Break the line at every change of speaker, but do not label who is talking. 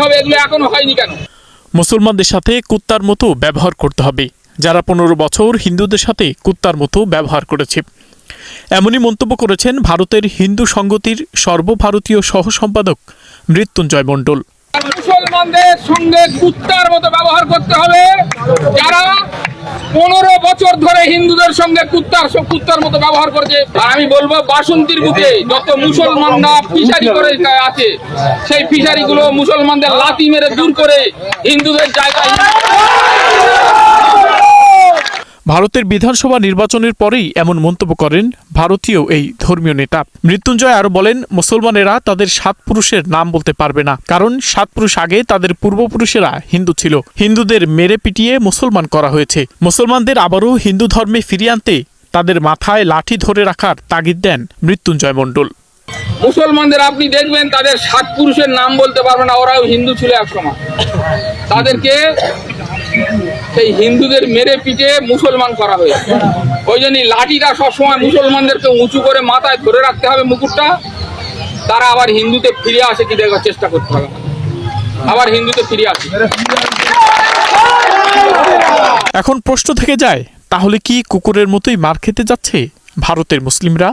হবে, এগুলো এখনো হয়নি কেন?
মুসলমানদের সাথে কুত্তার মতো ব্যবহার করতে হবে, যারা 15 বছর হিন্দুদের সাথে কুত্তার মতো ব্যবহার করেছে। এমনই মন্তব্য করেছেন ভারতের হিন্দু সংগতির সর্বভারতীয় সহ সম্পাদক মৃত্যুঞ্জয় মণ্ডল।
মুসলমানদের সঙ্গে কুত্তার মতো ব্যবহার করতে হবে, যারা 15 বছর ধরে হিন্দুদের সঙ্গে কুত্তার মতো ব্যবহার করেছে। আর আমি বলবো, বাসন্তীর বুকে যত মুসলমানরা ফিশারি করে আছে, সেই ফিশারিগুলো মুসলমানদের লাথি মেরে দূর করে হিন্দুদের জায়গায়।
ভারতের বিধানসভা নির্বাচনের পরেই এমন মন্তব্য করেন ভারতীয় এই ধর্মীয় নেতা। মৃত্যুঞ্জয় আরও বলেন, মুসলমানেরা তাদের 7 পুরুষের নাম বলতে পারবে না, কারণ 7 পুরুষ আগে তাদের পূর্বপুরুষেরা হিন্দু ছিল। হিন্দুদের মেরে পিটিয়ে মুসলমান করা হয়েছে। মুসলমানদের আবারও হিন্দু ধর্মে ফিরিয়ে আনতে তাদের মাথায় লাঠি ধরে রাখার তাগিদ দেন মৃত্যুঞ্জয় মণ্ডল।
মুসলমানদের আপনি দেখবেন তাদের 7 পুরুষের নাম বলতে পারবে না, ওরাও হিন্দু ছিল একসময়। তাদেরকে সেই হিন্দুদের মেরে পিটে মুসলমান করা হয়েছে। ওই জন্যই লাঠিটা সবসময় মুসলমানদেরকে উঁচু করে মাথায় ধরে রাখতে হবে মুকুটটা। তারা আবার হিন্দুতে ফিরে আসে কি দেখার চেষ্টা করতে হবে, আবার হিন্দুতে ফিরে আসে।
এখন প্রশ্ন থেকে যায়, তাহলে কি কুকুরের মতোই মার খেতে যাচ্ছে ভারতের মুসলিমরা?